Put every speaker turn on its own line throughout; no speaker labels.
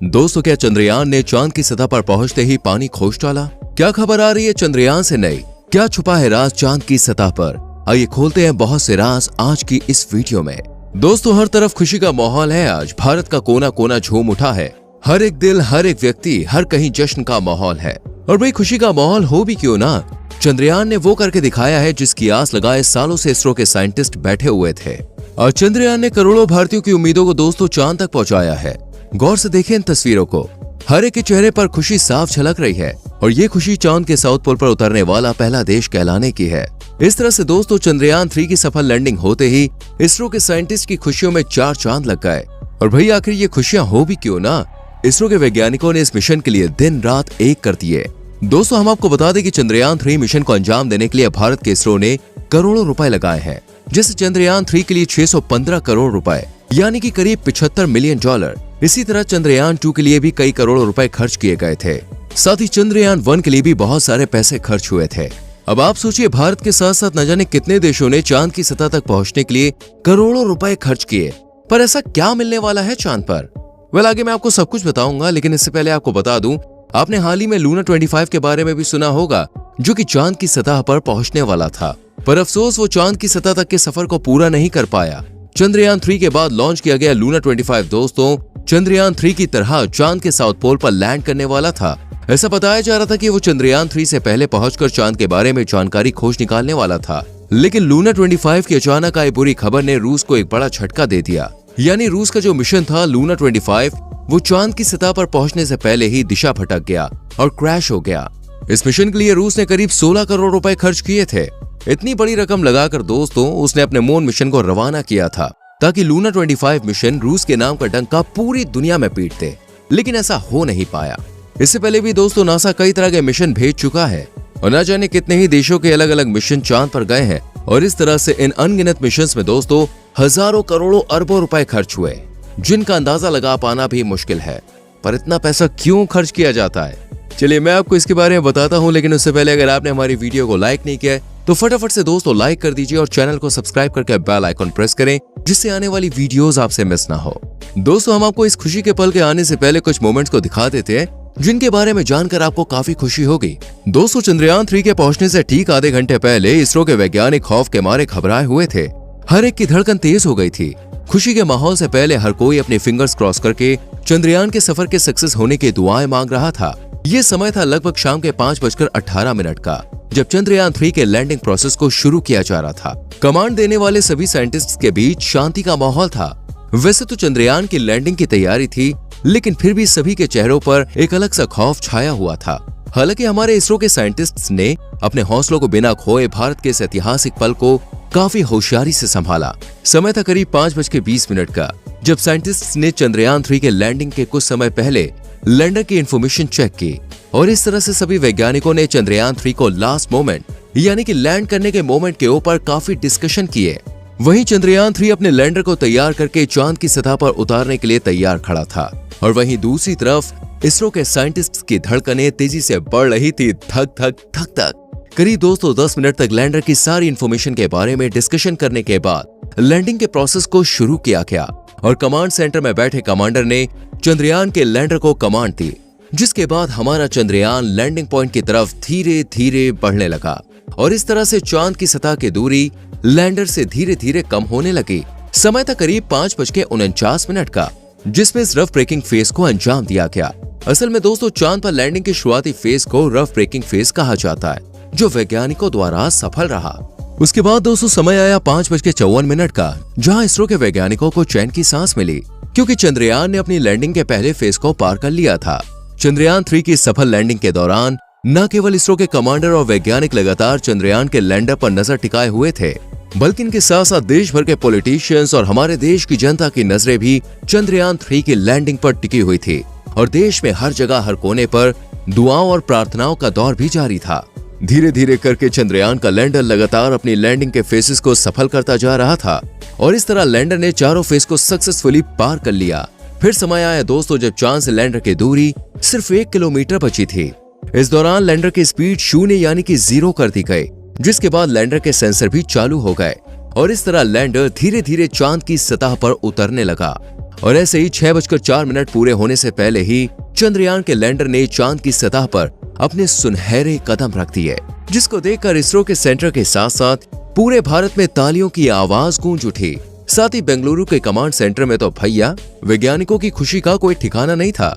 दोस्तों, क्या चंद्रयान ने चांद की सतह पर पहुंचते ही पानी खोज डाला? क्या खबर आ रही है चंद्रयान से नई? क्या छुपा है राज चांद की सतह पर? आइए खोलते हैं बहुत से राज आज की इस वीडियो में। दोस्तों, हर तरफ खुशी का माहौल है। आज भारत का कोना कोना झूम उठा है। हर एक दिल, हर एक व्यक्ति, हर कहीं जश्न का माहौल है। और भाई, खुशी का माहौल हो भी क्यों ना, चंद्रयान ने वो करके दिखाया है जिसकी आस लगाए सालों से इसरो के साइंटिस्ट बैठे हुए थे। और चंद्रयान ने करोड़ों भारतीयों की उम्मीदों को दोस्तों चांद तक पहुंचाया है। गौर से देखें इन तस्वीरों को, हर एक के चेहरे पर खुशी साफ झलक रही है। और ये खुशी चांद के साउथ पोल पर उतरने वाला पहला देश कहलाने की है। इस तरह से दोस्तों, चंद्रयान 3 की सफल लैंडिंग होते ही इसरो के साइंटिस्ट की खुशियों में 4 चांद लग गए। और भाई, आखिर ये खुशियां हो भी क्यों ना, इसरो के वैज्ञानिकों ने इस मिशन के लिए दिन रात एक कर दिए। दोस्तों, हम आपको बता दें कि चंद्रयान 3 मिशन को अंजाम देने के लिए भारत के इसरो ने करोड़ों रुपए लगाए हैं। जैसे चंद्रयान 3 के लिए 615 करोड़ रुपए, यानी कि करीब $75 मिलियन। इसी तरह चंद्रयान 2 के लिए भी कई करोड़ों रुपए खर्च किए गए थे। साथ ही चंद्रयान 1 के लिए भी बहुत सारे पैसे खर्च हुए थे। अब आप सोचिए, भारत के साथ साथ न जाने कितने देशों ने चांद की सतह तक पहुंचने के लिए करोड़ों रुपए खर्च किए। पर ऐसा क्या मिलने वाला है चांद पर? आगे मैं आपको सब कुछ बताऊंगा, लेकिन इससे पहले आपको बता दूं, आपने हाल ही में लूना 25 के बारे में भी सुना होगा, जो कि चांद की सतह पर पहुंचने वाला था। पर अफसोस, वो चांद की सतह तक के सफर को पूरा नहीं कर पाया। चंद्रयान 3 के बाद लॉन्च किया गया लूना 25 दोस्तों चंद्रयान 3 की तरह चांद के साउथ पोल पर लैंड करने वाला था। ऐसा बताया जा रहा था कि वो चंद्रयान 3 से पहले पहुंचकर चांद के बारे में जानकारी खोज निकालने वाला था। लेकिन लूना 25 की अचानक आई बुरी खबर ने रूस को एक बड़ा झटका दे दिया। यानी रूस का जो मिशन था लूना 25, वो चांद की सतह पर पहुंचने से पहले ही दिशा भटक गया और क्रैश हो गया। इस मिशन के लिए रूस ने करीब 16 करोड़ रुपए खर्च किए थे। इतनी बड़ी रकम लगाकर दोस्तों उसने अपने मून मिशन को रवाना किया था, ताकि लूना 25 मिशन रूस के नाम का डंका पूरी दुनिया में पीट दे। लेकिन ऐसा हो नहीं पाया। इससे पहले भी दोस्तों नासा कई तरह के मिशन भेज चुका है और न जाने कितने ही देशों के अलग अलग मिशन चांद पर गए हैं। और इस तरह से इन अनगिनत मिशंस में दोस्तों हजारों करोड़ों अरबों रुपए खर्च हुए, जिनका अंदाजा लगा पाना भी मुश्किल है। पर इतना पैसा क्यों खर्च किया जाता है, चलिए मैं आपको इसके बारे में बताता हूँ। लेकिन उससे पहले अगर आपने हमारी वीडियो को लाइक नहीं किया है तो फटाफट से दोस्तों लाइक कर दीजिए और चैनल को सब्सक्राइब करके बेल आइकन प्रेस करें, जिससे आने वाली वीडियोस आपसे मिस ना हो। दोस्तों, हम आपको इस खुशी के पल के आने से पहले कुछ मोमेंट्स को दिखा देते हैं, जिनके बारे में जानकर आपको काफी खुशी होगी। दोस्तों, चंद्रयान 3 के पहुंचने से ठीक आधे घंटे पहले इसरो के वैज्ञानिक खौफ के मारे घबराए हुए थे। हर एक की धड़कन तेज हो गई थी। खुशी के माहौल से पहले हर कोई अपने फिंगर्स क्रॉस करके चंद्रयान के सफर के सक्सेस होने की दुआएं मांग रहा था। ये समय था लगभग शाम के 5:18 का, जब चंद्रयान 3 के लैंडिंग प्रोसेस को शुरू किया जा रहा था। कमांड देने वाले सभी साइंटिस्ट्स के बीच शांति का माहौल था। वैसे तो चंद्रयान की लैंडिंग की तैयारी थी, लेकिन फिर भी सभी के चेहरों पर एक अलग सा खौफ छाया हुआ था। हालांकि हमारे इसरो के साइंटिस्ट्स ने अपने हौसलों को बिना खोए भारत के इस ऐतिहासिक पल को काफी होशियारी से संभाला। समय था करीब 5:20 का, जब साइंटिस्ट्स ने चंद्रयान 3 के लैंडिंग के कुछ समय पहले लैंडर की इंफॉर्मेशन चेक की। और इस तरह से सभी वैज्ञानिकों ने चंद्रयान 3 को लास्ट मोमेंट, यानी कि लैंड करने के मोमेंट के ऊपर काफी डिस्कशन किए। वहीं चंद्रयान 3 अपने लैंडर को तैयार करके चांद की सतह पर उतारने के लिए तैयार खड़ा था। और वहीं दूसरी तरफ इसरो के साइंटिस्ट्स की धड़कनें तेजी से बढ़ रही थी, धक धक धक धक। करीब दोस्तों 10 मिनट तक लैंडर की सारी इंफॉर्मेशन के बारे में डिस्कशन करने के बाद लैंडिंग के प्रोसेस को शुरू किया गया। और कमांड सेंटर में बैठे कमांडर ने चंद्रयान के लैंडर को कमांड दी, जिसके बाद हमारा चंद्रयान लैंडिंग पॉइंट की तरफ धीरे धीरे बढ़ने लगा। और इस तरह से चांद की सतह की दूरी लैंडर से धीरे धीरे कम होने लगी। समय था करीब 5:49 का, जिसमें इस रफ ब्रेकिंग फेज को अंजाम दिया गया। असल में दोस्तों चांद पर लैंडिंग के शुरुआती फेज को रफ ब्रेकिंग फेज कहा जाता है, जो वैज्ञानिकों द्वारा सफल रहा। उसके बाद दोस्तों समय आया 5:54 का, जहां इसरो के वैज्ञानिकों को चैन की सांस मिली, क्योंकि चंद्रयान ने अपनी लैंडिंग के पहले फेज को पार कर लिया था। चंद्रयान 3 की सफल लैंडिंग के दौरान न केवल इसरो के कमांडर और वैज्ञानिक लगातार चंद्रयान के लैंडर पर नजर टिकाए हुए थे, बल्कि इनके साथ साथ देश भर के पॉलिटिशियंस और हमारे देश की जनता की नजरें भी चंद्रयान 3 की लैंडिंग पर टिकी हुई थी। और देश में हर जगह हर कोने पर दुआओं और प्रार्थनाओं का दौर भी जारी था। धीरे धीरे करके चंद्रयान का लैंडर लगातार अपनी लैंडिंग के फेसेस को सफल करता जा रहा था। और इस तरह लैंडर ने चारों फेस को सक्सेसफुली पार कर लिया। फिर समय आया दोस्तों जब चांद से लैंडर की दूरी सिर्फ 1 किलोमीटर बची थी। इस दौरान लैंडर की स्पीड 0 यानी कि 0 कर दी गई, जिसके बाद लैंडर के सेंसर भी चालू हो गए और इस तरह लैंडर धीरे धीरे चांद की सतह पर उतरने लगा। और ऐसे ही 6:04 पूरे होने से पहले ही चंद्रयान के लैंडर ने चांद की सतह पर अपने सुनहरे कदम रख दिए, जिसको देखकर इसरो के सेंटर के साथ साथ पूरे भारत में तालियों की आवाज गूंज उठी। साथ ही बेंगलुरु के कमांड सेंटर में तो भैया वैज्ञानिकों की खुशी का कोई ठिकाना नहीं था,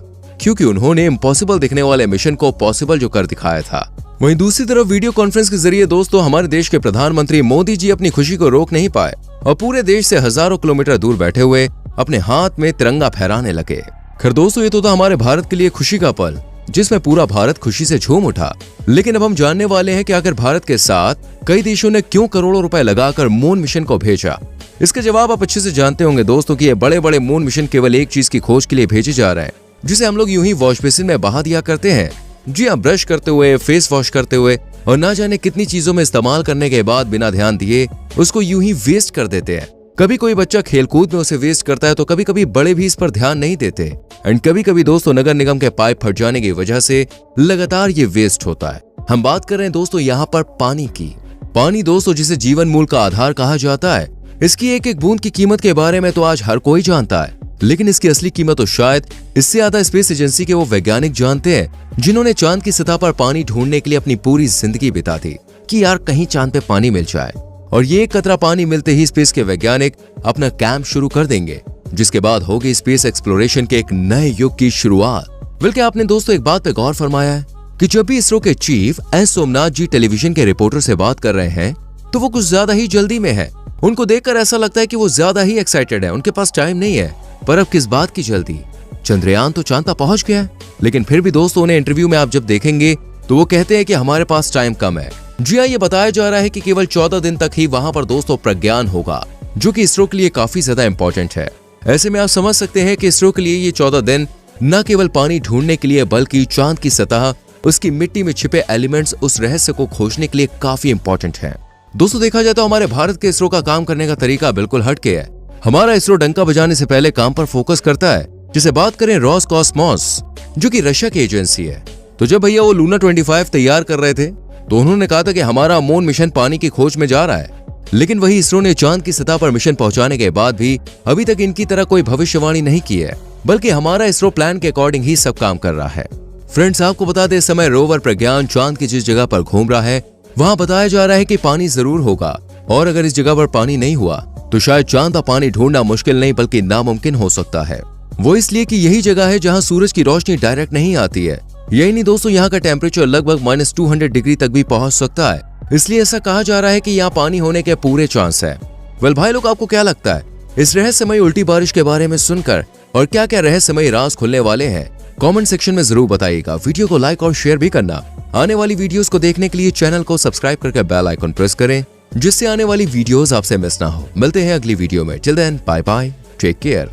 क्योंकि उन्होंने इम्पॉसिबल दिखने वाले मिशन को पॉसिबल जो कर दिखाया था। वहीं दूसरी तरफ वीडियो कॉन्फ्रेंस के जरिए दोस्तों हमारे देश के प्रधानमंत्री मोदी जी अपनी खुशी को रोक नहीं पाए और पूरे देश से हजारों किलोमीटर दूर बैठे हुए अपने हाथ में तिरंगा फहराने लगे। खैर दोस्तों, ये तो था हमारे भारत के लिए खुशी का पल, जिसमें पूरा भारत खुशी से झूम उठा। लेकिन अब हम जानने वाले हैं कि आखिर भारत के साथ कई देशों ने क्यों करोड़ों रुपए लगाकर मून मिशन को भेजा। इसका जवाब आप अच्छे से जानते होंगे दोस्तों कि ये बड़े बड़े मून मिशन केवल एक चीज की खोज के लिए भेजे जा रहे हैं, जिसे हम लोग यूं ही वॉश बेसिन में बहा दिया करते हैं। जी हाँ, ब्रश करते हुए, फेस वॉश करते हुए और ना जाने कितनी चीजों में इस्तेमाल करने के बाद बिना ध्यान दिए उसको यूं ही वेस्ट कर देते हैं। कभी कोई बच्चा खेलकूद में उसे वेस्ट करता है तो कभी कभी बड़े भी इस पर ध्यान नहीं देते। एंड कभी कभी दोस्तों नगर निगम के पाइप फट जाने की वजह से लगातार ये वेस्ट होता है। हम बात कर रहे हैं दोस्तों यहाँ पर पानी की। पानी दोस्तों जिसे जीवन मूल का आधार कहा जाता है, इसकी एक एक बूंद की कीमत के बारे में तो आज हर कोई जानता है, लेकिन इसकी असली कीमत तो शायद इससे ज्यादा स्पेस एजेंसी के वो वैज्ञानिक जानते हैं जिन्होंने चांद की सतह पर पानी ढूंढने के लिए अपनी पूरी जिंदगी बिता दी कि यार कहीं चांद पे पानी मिल जाए। और ये एक कतरा पानी मिलते ही स्पेस के वैज्ञानिक अपना कैंप शुरू कर देंगे, जिसके बाद होगी स्पेस एक्सप्लोरेशन के एक नए युग की शुरुआत। बल्कि आपने दोस्तों एक बात पे गौर फरमाया है कि जब भी इसरो के चीफ एस सोमनाथ जी टेलीविजन के रिपोर्टर से बात कर रहे हैं तो वो कुछ ज्यादा ही जल्दी में है। उनको देखकर ऐसा लगता है कि वो ज्यादा ही एक्साइटेड है, उनके पास टाइम नहीं है। पर अब किस बात की जल्दी? चंद्रयान तो चांद पर पहुंच गया है। लेकिन फिर भी दोस्तों उन्हें इंटरव्यू में आप जब देखेंगे तो वो कहते हैं कि हमारे पास टाइम कम है। जी हाँ, ये बताया जा रहा है कि केवल 14 दिन तक ही वहां पर दोस्तों प्रज्ञान होगा, जो कि इसरो के लिए काफी ज्यादा इंपॉर्टेंट है। ऐसे में आप समझ सकते हैं कि इसरो के लिए ये 14 दिन न केवल पानी ढूंढने के लिए बल्कि चांद की सतह, उसकी मिट्टी में छिपे एलिमेंट्स, उस रहस्य को खोजने के लिए काफी इंपॉर्टेंट है। दोस्तों देखा जाए तो हमारे भारत के इसरो का काम करने का तरीका बिल्कुल हटके है। हमारा इसरो डंका बजाने से पहले काम पर फोकस करता है। जिसे बात करें रोसकॉस्मोस, जो कि रशिया की एजेंसी है, तो जब भैया वो लूना 25 तैयार कर रहे थे तो उन्होंने कहा था कि हमारा मून मिशन पानी की खोज में जा रहा है। लेकिन वही इसरो ने चांद की सतह पर मिशन पहुंचाने के बाद भी अभी तक इनकी तरह कोई भविष्यवाणी नहीं की है, बल्कि हमारा इसरो प्लान के अकॉर्डिंग ही सब काम कर रहा है। फ्रेंड्स, आपको बता दें इस समय रोवर प्रज्ञान चांद की जिस जगह पर घूम रहा है वहां बताया जा रहा है कि पानी जरूर होगा, और अगर इस जगह पर पानी नहीं हुआ तो शायद चांद का पानी ढूंढना मुश्किल नहीं बल्कि नामुमकिन हो सकता है। वो इसलिए कि यही जगह है जहां सूरज की रोशनी डायरेक्ट नहीं आती है। यही नहीं दोस्तों, यहाँ का टेम्परेचर लगभग -200 डिग्री तक भी पहुंच सकता है, इसलिए ऐसा कहा जा रहा है कि यहाँ पानी होने के पूरे चांस है। वेल भाई लोग, आपको क्या लगता है इस रहस्यमयी उल्टी बारिश के बारे में सुनकर, और क्या क्या रहस्यमयी राज खुलने वाले हैं? कमेंट सेक्शन में जरूर बताइएगा। वीडियो को लाइक और शेयर भी करना। आने वाली वीडियोस को देखने के लिए चैनल को सब्सक्राइब करके बेल आइकन प्रेस करें, जिससे आने वाली वीडियोस आपसे मिस ना हो। मिलते हैं अगली वीडियो में। Till then bye bye, take care.